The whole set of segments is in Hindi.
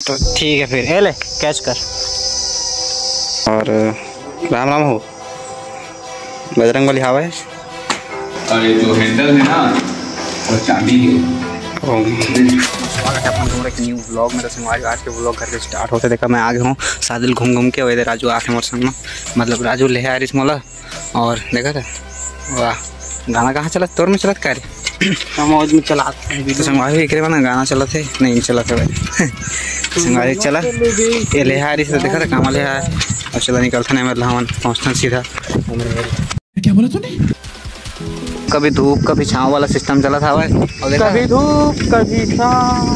तो ठीक है फिर ये ले कैच कर। और राम राम हो बजरंगबली हवा है। अरे जो हैंडल है ना वो चांदी है। एक न्यू व्लॉग में तो आज के व्लॉग घर के स्टार्ट होते देखा मैं आगे हूँ सादिल घूम घूम के वैसे राजू आके मोर संग में मतलब राजू ले आ रही मोला और देखा था वाह गाना कहाँ चला तोर में चलत का मौज में चला तो संगवारी एक ना गाना चला थे नहीं चला था भाई संगवारी चला ये ले आ रही से देखा था कामा ले आया और चला निकलता नहीं मतलब हम पहुँचता सीधा। क्या बोला तूने? कभी धूप कभी छाँव वाला सिस्टम चला था भाई और कभी धूप कभी छाँव।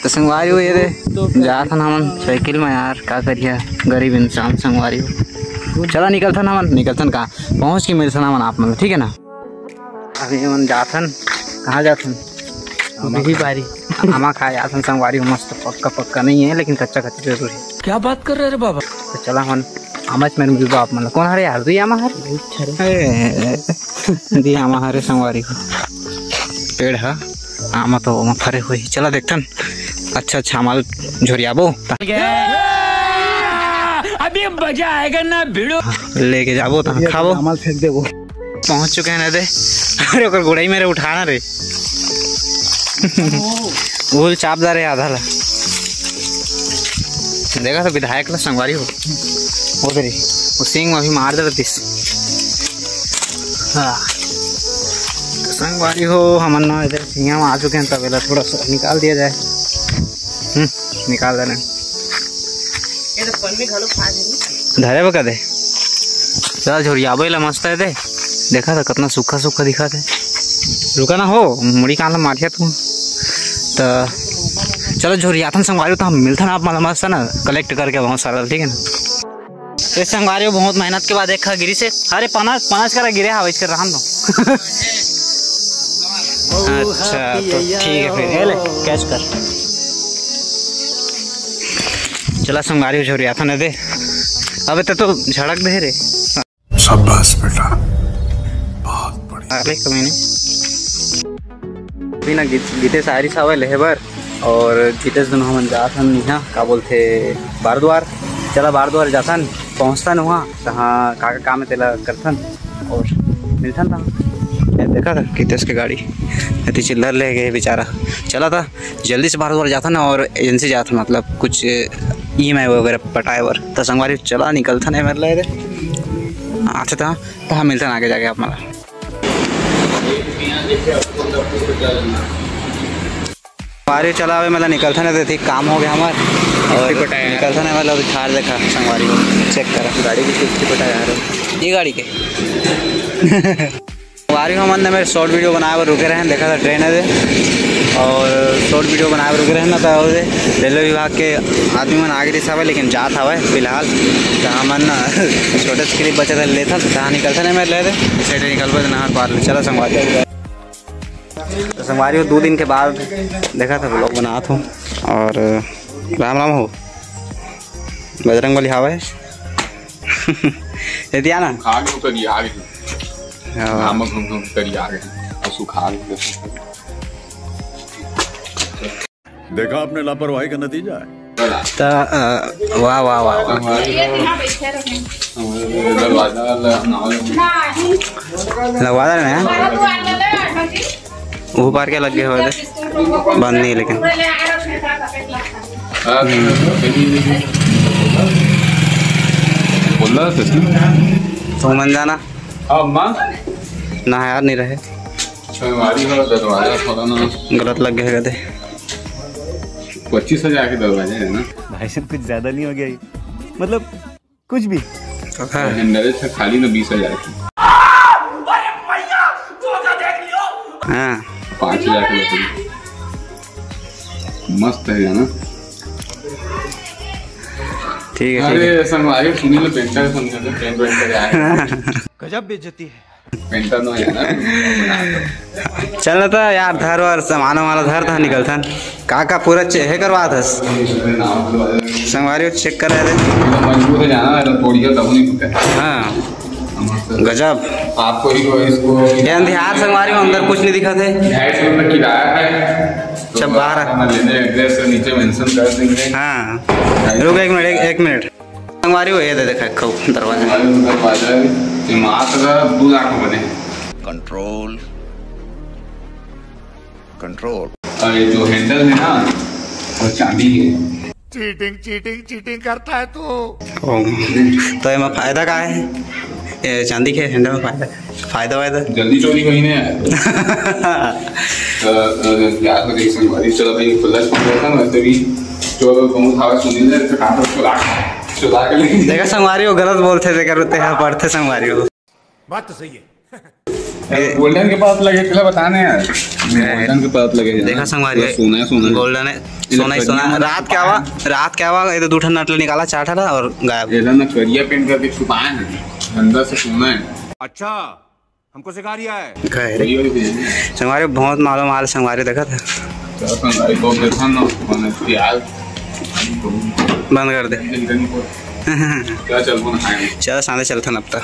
तो संगवारी हो ये दे जा था ना मन साइकिल में यार क्या करिए गरीब इंसान संगवारी हो चला निकलता ना मन निकलता कहाँ पहुँच के मिलता ना मन आप मतलब ठीक है ना। अभी मन जाथन कहाँ जाथन अभी बारी हमा खा जाथन संगवारी मस्त पक्का पक्का नहीं है लेकिन कच्चा कच्चा जरूर है। क्या बात कर रहे रे बाबा। तो चला मन आमच मेरे मिल आप मतलब कौन हरे यार तू आमा हर दी आमा हरे संगवारी को पेड़ है आमा तो आमा फरे हुई चला देखतन अच्छा अच्छा माल झोरियाबो अभी मजा आएगा ना भिड़ो लेके जाबो तो खाबो माल फेंक देबो। पहुंच चुके हैं ना दे अरे ओकर गोड़ाई मेरे उठाना रे भूल चापदार रे आधा ला देखा तो विधायक ला संगवारी हो उधर वो सिंह में अभी मार दे तीस हाँ तो संगवारी हो हम ना इधर सिंह में आ चुके हैं तबेला थोड़ा सा निकाल दिया जाए निकाल देना धरे बका दे चल झोरियाबो ला मस्त है दे देखा था कितना सूखा सूखा दिखा थे रुका ना हो मुड़ी कहाँ मारिया तू तो चलो झोरियाथन संगवारी तो हम मिलता ना आप मतलब मस्त ना कलेक्ट करके बहुत सारा ठीक है ना। तो संगवारी बहुत मेहनत के बाद देखा गिरी से अरे पनास करा गिरे हवा इसकर रहा दो अच्छा तो ठीक है फिर ले कैच कर चला संगवारी झोरियाथन है दे अब तो झड़क दे रे शाबाश बेटा बहुत बढ़िया। अरे कमीने अभी ना गीते सारी सावे लेबर और गीतेश दोनों हम जाथन यहाँ का बोलते बारद्वार चला बारद्वार जाथन पहुँचता न वहाँ तहाँ का काम है तेला करथन और मिलथन था देखा था गीतेश के गाड़ी इतनी चिल्लर ले गए बेचारा चला था जल्दी से बारद्वार जाता ना और एजेंसी जाता मतलब कुछ EMI वगैरह पटाए वर तो संगवारी चला निकलता नहीं मेरे लिए अच्छा था तो हम मिलता आगे जाके आप मला संगवारी चला हुए मतलब निकलता नहीं थे काम हो गया हमारे और निकलता नहीं मतलब थार देखा संगवारी को चेक करा गाड़ी की किस्ती पटा जा रहा ये गाड़ी के संगवारी में मन ने मेरे शॉर्ट वीडियो बनाए हुए रुके रहे देखा था ट्रेन है और शॉर्ट वीडियो बनाए हुए रुके रहे ना तो रेलवे विभाग के आदमी मन आगे रिसा हुआ लेकिन जात हवा फिलहाल जहाँ मन छोटे से क्लिप बचा था लेता तो जहाँ निकलता नहीं मैं ले दे साइड निकल पाए नहर पार चला संगवारी तो संगवारी 2 दिन के बाद देखा था ब्लॉग बना था और राम राम हो बजरंगबली हवा है दिया ना देखा आपने लापरवाही का नतीजा है। वाह वाह वाह लगवा दे ना वो पार के लग गए हो बंद नहीं लेकिन तो मन जाना ना यार नहीं रहे गलत लग गए कहते 25,000 के दरवाजे है ना भाई साहब कुछ ज्यादा नहीं हो गया मतलब कुछ भी खाली ना 20,000 की हाँ 5,000 की मस्त है ना ठीक है। अरे संगवारी सुनी लो पेंटर समझे तो पेंट कर आए गजब बेइज्जती है पेंटर नो है ना चल था यार धर और सामान वाला धर था निकलता का पूरा है करवा था संगवारी चेक कर रहे थे मजबूर है जाना थोड़ी तब नहीं हाँ गजब आपको ही को इसको ये अंधियार संगवारी में अंदर कुछ नहीं दिखा थे। 250 रुपये किराया है। सब बाहर लेने एड्रेस नीचे मेंशन कर देंगे। हाँ रुक एक मिनट संगवारी हो ये दे देखा खो दरवाजा दरवाजा मात्र 2 लाख बने। Control control. और ये जो हैंडल है ना वो चांदी के। चीटिंग करता है तू। तो इसमें फायदा क्या है? ये चांदी के हैंडल में फायदा जल्दी चोरी कहीं नहीं आया। यार को देख संगवारी चलो भाई फ्लैश पकड़ा था वैसे भी जो बहुत हवा सुनी ले तो काट चुरा के लेके देखा संगवारी वो गलत बोलते थे करते हैं पढ़ते संगवारी वो बात तो सही है। गोल्डन के पास लगे पहले बताने यार। गोल्डन के पास लगे देखा संगवारी सोना गोल्डन है सोना रात क्या हुआ ये तो 2 नटल निकाला 4 था और गायब। ये ना करिया पेंट करके छुपाए हैं अंदर से सोना है। अच्छा हमको सिखा रिया है। संगवारी बहुत मालूम हाल संगवारी देखा था। संगवारी को देखा ना यार बंद कर दे। क्या चल को ना चल सामने चलता ना अब तक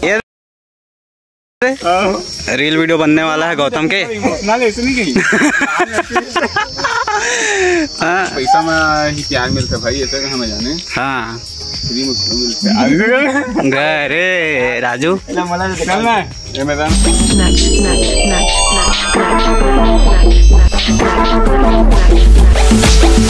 ये रील वीडियो बनने वाला है गौतम के। ऐसे नहीं गई पैसा में ही प्यार मिलता भाई ऐसा कहाँ में जाने। हाँ फ्री में मिलता अरे राजू चलना है ये मैदान। Snack.